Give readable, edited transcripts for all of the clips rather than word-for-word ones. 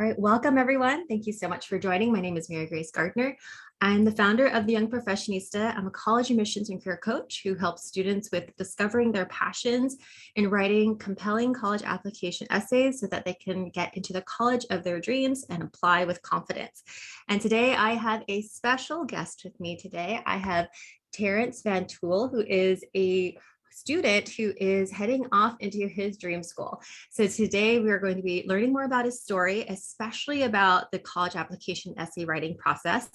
All right, welcome everyone. Thank you so much for joining. My name is Mary Grace Gardner. I'm the founder of the Young Professionista. I'm a college admissions and career coach who helps students with discovering their passions and writing compelling college application essays so that they can get into the college of their dreams and apply with confidence. And today I have a special guest with me today. I have Terrence Van Tool, who is a student who is heading off into his dream school. So today we are going to be learning more about his story, especially about the college application essay writing process.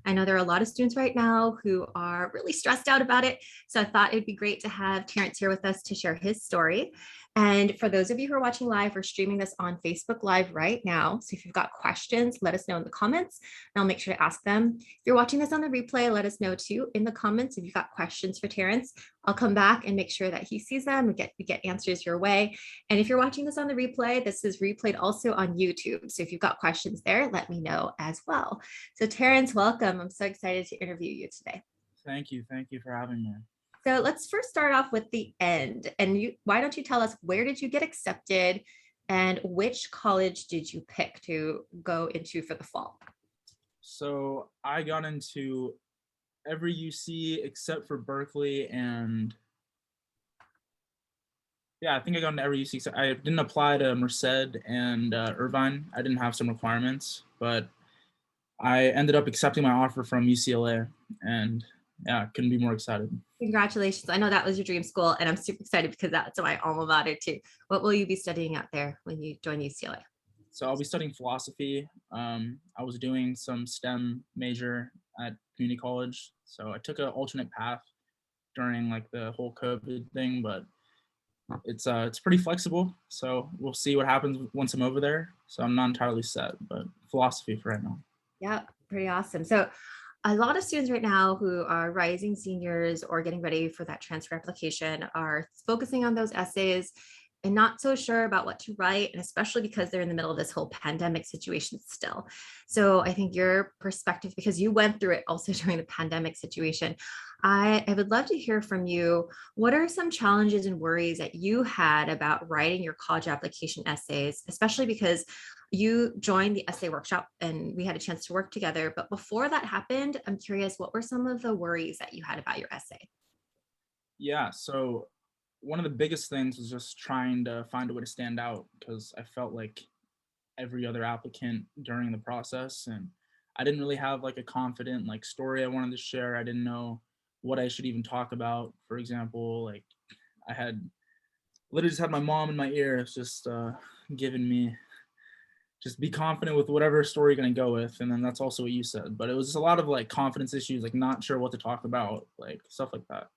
I know there are a lot of students right now who are really stressed out about it. So I thought it'd be great to have Terrence here with us to share his story. And for those of you who are watching live, we're streaming this on Facebook Live right now. So if you've got questions, let us know in the comments and I'll make sure to ask them. If you're watching this on the replay, let us know too in the comments if you've got questions for Terrence. I'll come back and make sure that he sees them and we get answers your way. And if you're watching this on the replay, this is replayed also on YouTube. So if you've got questions there, let me know as well. So Terrence, welcome. I'm so excited to interview you today. Thank you. Thank you for having me. So let's first start off with the end. And why don't you tell us, where did you get accepted and which college did you pick to go into for the fall? So I got into every UC except for Berkeley, and I think I got into every UC except I didn't apply to Merced and Irvine. I didn't have some requirements, but I ended up accepting my offer from UCLA, and couldn't be more excited. Congratulations. I know that was your dream school, and I'm super excited because that's my alma mater too. What will you be studying out there when you join UCLA? So I'll be studying philosophy. I was doing some STEM major at community college, so I took an alternate path during like the whole COVID thing, but it's pretty flexible. So we'll see what happens once I'm over there. So I'm not entirely set, but philosophy for right now. Yeah, pretty awesome. So a lot of students right now who are rising seniors or getting ready for that transfer application are focusing on those essays and not so sure about what to write, and especially because they're in the middle of this whole pandemic situation still. So I think your perspective, because you went through it also during the pandemic situation, I would love to hear from you. What are some challenges and worries that you had about writing your college application essays, especially because you joined the essay workshop and we had a chance to work together. But before that happened, I'm curious, what were some of the worries that you had about your essay? Yeah, so one of the biggest things was just trying to find a way to stand out, because I felt like every other applicant during the process, and I didn't really have like a confident like story I wanted to share. I didn't know what I should even talk about. For example, like I had literally just had my mom in my ear just giving me, just be confident with whatever story you're gonna go with. And then that's also what you said, but it was just a lot of like confidence issues, like not sure what to talk about, like stuff like that.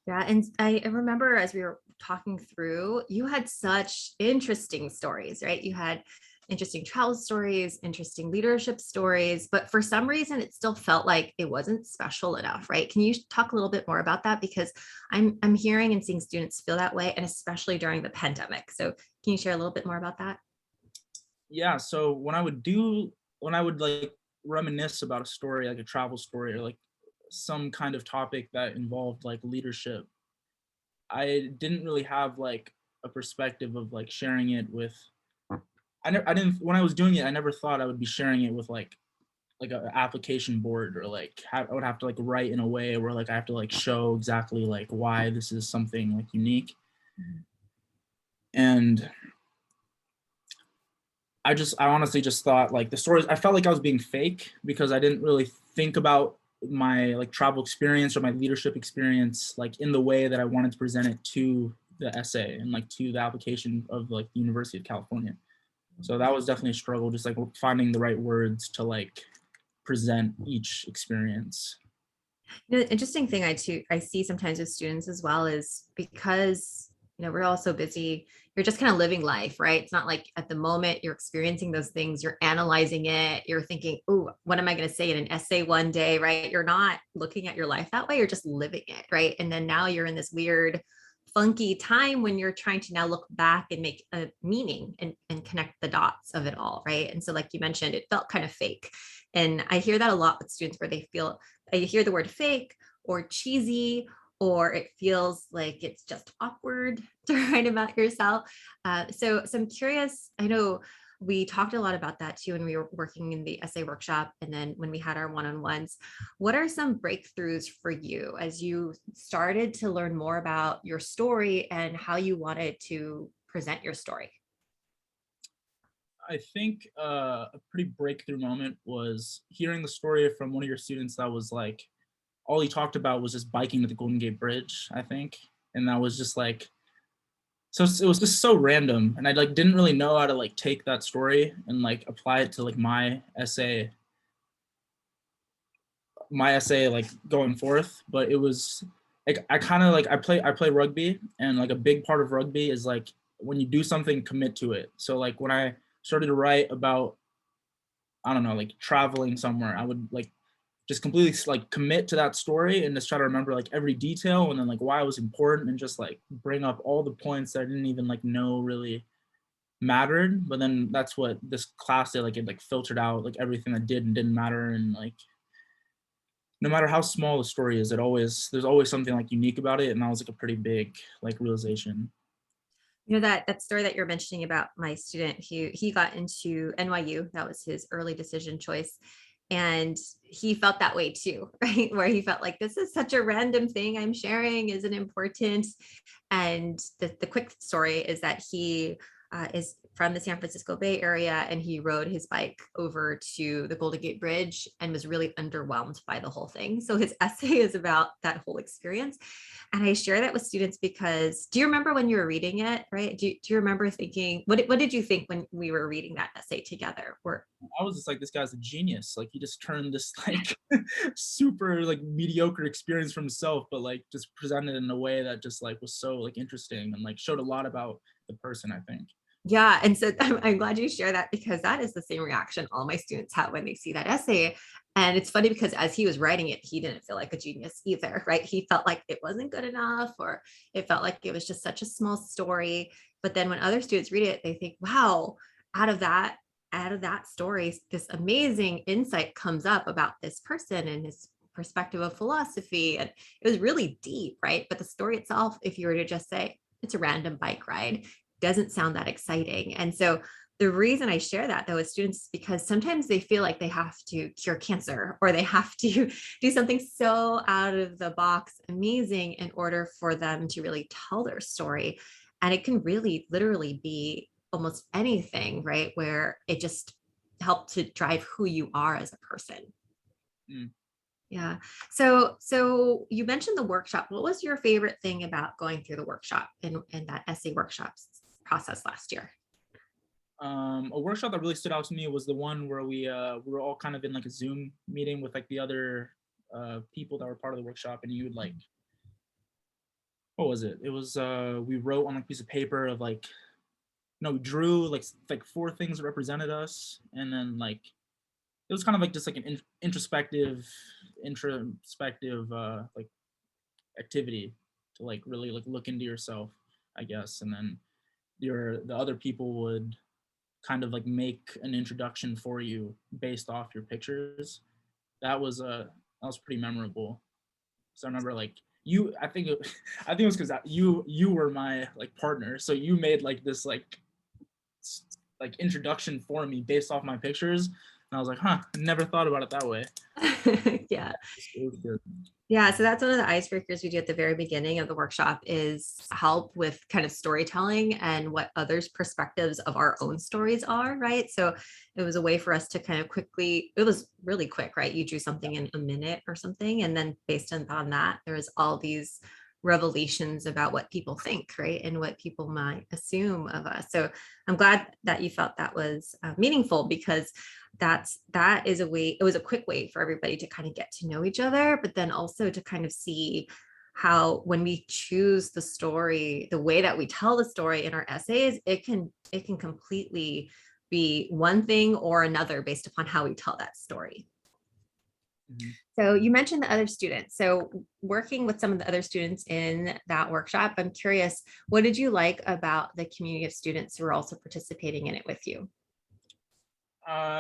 Yeah, and I remember as we were talking through, you had such interesting stories, right? You had interesting travel stories, interesting leadership stories, but for some reason it still felt like it wasn't special enough, right? Can you talk a little bit more about that? Because I'm hearing and seeing students feel that way, and especially during the pandemic. So can you share a little bit more about that? Yeah, so when I would like reminisce about a story, like a travel story or like some kind of topic that involved like leadership, I didn't really have like a perspective of like sharing it with, I didn't, when I was doing it, I never thought I would be sharing it with like an application board, or like I would have to like write in a way where like I have to like show exactly like why this is something like unique. And I honestly just thought like the stories, I felt like I was being fake because I didn't really think about my like travel experience or my leadership experience like in the way that I wanted to present it to the essay and like to the application of like the University of California. So that was definitely a struggle, just like finding the right words to like present each experience. The interesting thing I see sometimes with students as well is because we're all so busy, you're just kind of living life, right? It's not like at the moment you're experiencing those things, you're analyzing it, you're thinking, oh, what am I going to say in an essay one day, right? You're not looking at your life that way, you're just living it, right? And then now you're in this weird funky time when you're trying to now look back and make a meaning and connect the dots of it all, right? And so like you mentioned, it felt kind of fake. And I hear that a lot with students where they feel, I hear the word fake or cheesy, or it feels like it's just awkward to write about yourself. So I'm curious, I know we talked a lot about that too when we were working in the essay workshop and then when we had our one-on-ones. What are some breakthroughs for you as you started to learn more about your story and how you wanted to present your story? I think a pretty breakthrough moment was hearing the story from one of your students that was like, all he talked about was just biking to the Golden Gate Bridge, I think. And that was just like, so it was just so random. And I like didn't really know how to like take that story and like apply it to like my essay like going forth. But it was like I kind of like I play rugby, and like a big part of rugby is like when you do something, commit to it. So like when I started to write about, I don't know, like traveling somewhere, I would like just completely like commit to that story and just try to remember like every detail and then like why it was important and just like bring up all the points that I didn't even like know really mattered. But then that's what this class did, like it like filtered out like everything that did and didn't matter. And like no matter how small the story is, there's always something like unique about it. And that was like a pretty big like realization. You know, that story that you're mentioning about my student, he got into NYU. That was his early decision choice. And he felt that way too, right? Where he felt like this is such a random thing I'm sharing, isn't important. And the quick story is that he is from the San Francisco Bay Area and he rode his bike over to the Golden Gate Bridge and was really underwhelmed by the whole thing. So his essay is about that whole experience. And I share that with students because do you remember when you were reading it, right? Do you remember thinking, what did you think when we were reading that essay together? Or I was just like, this guy's a genius. Like he just turned this like super like mediocre experience for himself, but like just presented in a way that just like was so like interesting and like showed a lot about the person, I think. yeah, and so I'm glad you share that because that is the same reaction all my students have when they see that essay. And it's funny because as he was writing it, he didn't feel like a genius either, right? He felt like it wasn't good enough, or it felt like it was just such a small story. But then when other students read it, they think, wow, out of that, out of that story, this amazing insight comes up about this person and his perspective of philosophy. And it was really deep, right? But the story itself, if you were to just say it's a random bike ride, doesn't sound that exciting. And so the reason I share that though with students is because sometimes they feel like they have to cure cancer or they have to do something so out of the box amazing in order for them to really tell their story. And it can really literally be almost anything, right? Where it just helped to drive who you are as a person. Mm. Yeah. So you mentioned the workshop. What was your favorite thing about going through the workshop in that essay workshops process last year? A workshop that really stood out to me was the one where we were all kind of in like a Zoom meeting with like the other people that were part of the workshop, and you would like, what was it? It was we wrote on a piece of paper of like, no, we drew like four things that represented us, and then like it was kind of like just like an introspective like activity to like really like look into yourself, I guess. And then the other people would kind of like make an introduction for you based off your pictures. That was pretty memorable. So I remember like you, I think I think it was because you were my like partner, so you made like this like introduction for me based off my pictures, and I was like, huh, I never thought about it that way. Yeah. It was good. Yeah, so that's one of the icebreakers we do at the very beginning of the workshop is help with kind of storytelling and what others' perspectives of our own stories are, right? So it was a way for us to kind of quickly, it was really quick, right? You drew something in a minute or something, and then based on that, there was all these revelations about what people think, right? And what people might assume of us. So I'm glad that you felt that was meaningful because that is a way, it was a quick way for everybody to kind of get to know each other, but then also to kind of see how when we choose the story, the way that we tell the story in our essays, it can completely be one thing or another based upon how we tell that story. Mhm. So you mentioned the other students. So working with some of the other students in that workshop, I'm curious, what did you like about the community of students who were also participating in it with you?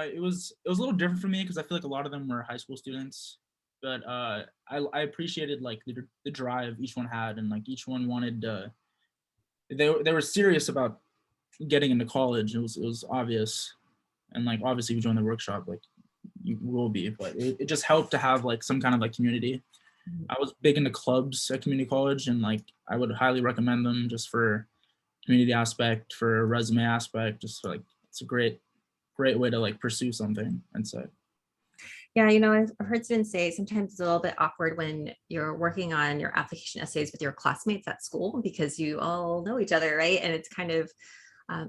It was a little different for me because I feel like a lot of them were high school students, but I appreciated like the drive each one had, and like each one wanted they were serious about getting into college, it was obvious, and like obviously if you join the workshop, like you will be, but it just helped to have like some kind of like community. I was big into clubs at community college, and like I would highly recommend them just for community aspect, for resume aspect, just for, like it's a great way to like pursue something, I'd say. Yeah, I've heard students say sometimes it's a little bit awkward when you're working on your application essays with your classmates at school because you all know each other, right? And it's kind of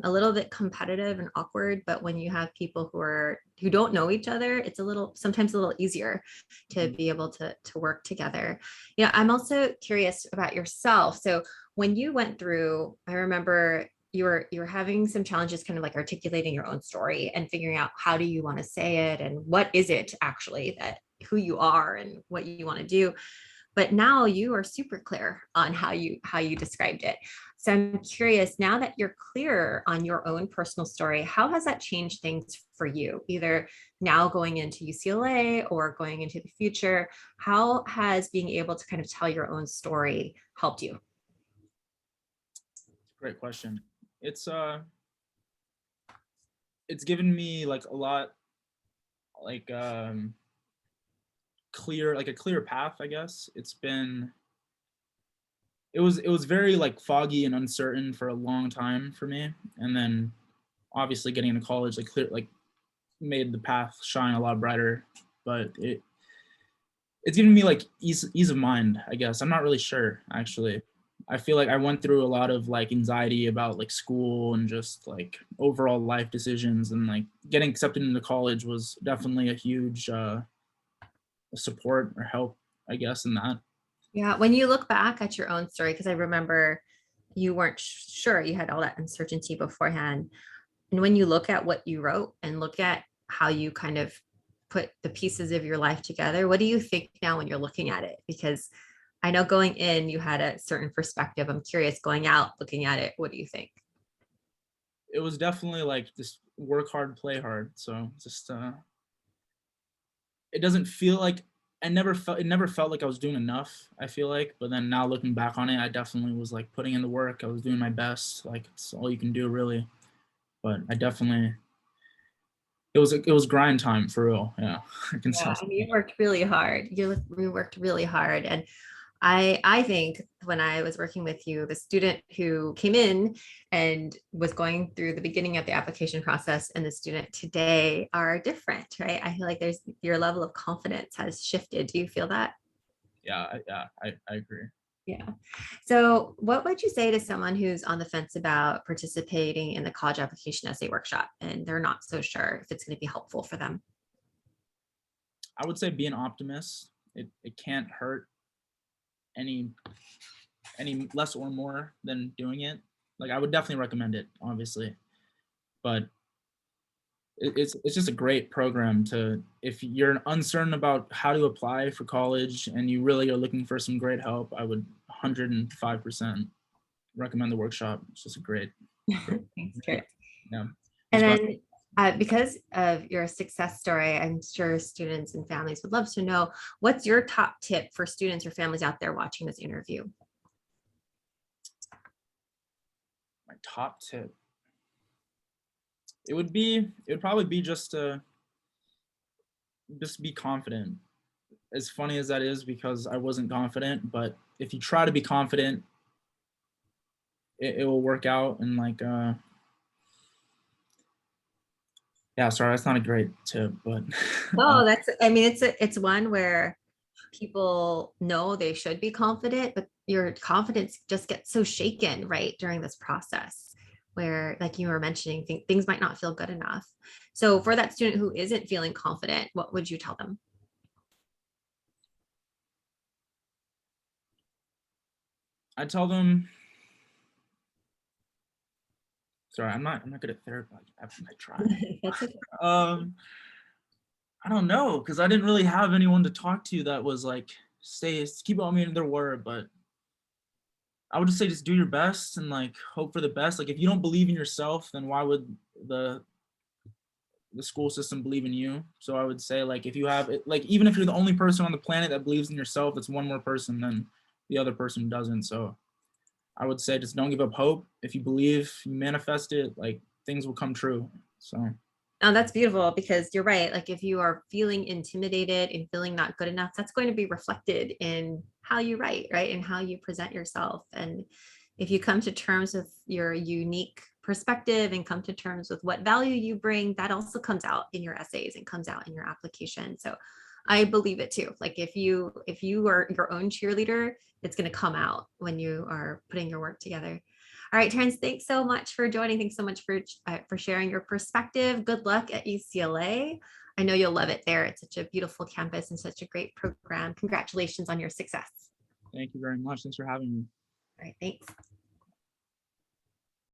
a little bit competitive and awkward. But when you have people who don't know each other, it's sometimes a little easier to be able to work together. I'm also curious about yourself. So when you went through, I remember you were having some challenges kind of like articulating your own story and figuring out how do you want to say it and what is it actually that who you are and what you want to do. But now you are super clear on how you described it. So I'm curious, now that you're clear on your own personal story, how has that changed things for you, either now going into UCLA or going into the future? How has being able to kind of tell your own story helped you? Great question. It's it's given me like a lot, like clear, like a clear path, I guess. It was very like foggy and uncertain for a long time for me, and then obviously getting into college like clear, like made the path shine a lot brighter. But it's given me like ease of mind, I guess. I'm not really sure actually. I feel like I went through a lot of like anxiety about like school and just like overall life decisions, and like getting accepted into college was definitely a huge support or help, I guess, in that. Yeah, when you look back at your own story, because I remember you weren't sure, you had all that uncertainty beforehand. And when you look at what you wrote and look at how you kind of put the pieces of your life together, what do you think now when you're looking at it? Because I know going in, you had a certain perspective. I'm curious, going out, looking at it, what do you think? It was definitely like just work hard, play hard. So just it doesn't feel like it never felt like I was doing enough, I feel like. But then now looking back on it, I definitely was like putting in the work. I was doing my best. Like it's all you can do really. But I definitely it was grind time for real. Yeah. I can Yeah, say. and you worked really hard. You worked really hard. And I think when I was working with you, the student who came in and was going through the beginning of the application process and the student today are different, right? I feel like there's your level of confidence has shifted. Do you feel that? Yeah, I agree. Yeah. So what would you say to someone who's on the fence about participating in the college application essay workshop and they're not so sure if it's going to be helpful for them? I would say be an optimist. It can't hurt any less or more than doing it. Like I would definitely recommend it, obviously. But it's just a great program to, if you're uncertain about how to apply for college and you really are looking for some great help, I would 105% recommend the workshop. It's just a Thanks, great, Kurt. yeah. And Just go. then because of your success story, I'm sure students and families would love to know what's your top tip for students or families out there watching this interview? My top tip. It would probably be just be confident. As funny as that is, because I wasn't confident, but if you try to be confident, it will work out. And like yeah, sorry, that's not a great tip, but Oh, I mean, it's one where people know they should be confident, but your confidence just gets so shaken, right, during this process where, like you were mentioning, things might not feel good enough. So for that student who isn't feeling confident, what would you tell them? I tell them, sorry, I'm not good at therapy. I try. That's okay. Um, I don't know, because I didn't really have anyone to talk to that was like, stay, keep on me in their word. But I would just say, just do your best and like hope for the best. Like if you don't believe in yourself, then why would the the school system believe in you? So I would say, like, if you have it, like, even if you're the only person on the planet that believes in yourself, it's one more person than the other person doesn't. So I would say just don't give up hope. If you believe, you manifest it, like things will come true. So Oh, that's beautiful because you're right. Like if you are feeling intimidated and feeling not good enough, that's going to be reflected in how you write, right? And how you present yourself. And if you come to terms with your unique perspective and come to terms with what value you bring, that also comes out in your essays and comes out in your application. So I believe it too. Like if you are your own cheerleader, it's going to come out when you are putting your work together. All right, Terrence, thanks so much for joining. Thanks so much for sharing your perspective. Good luck at UCLA. I know you'll love it there. It's such a beautiful campus and such a great program. Congratulations on your success. thank you very much. Thanks for having me. All right, thanks.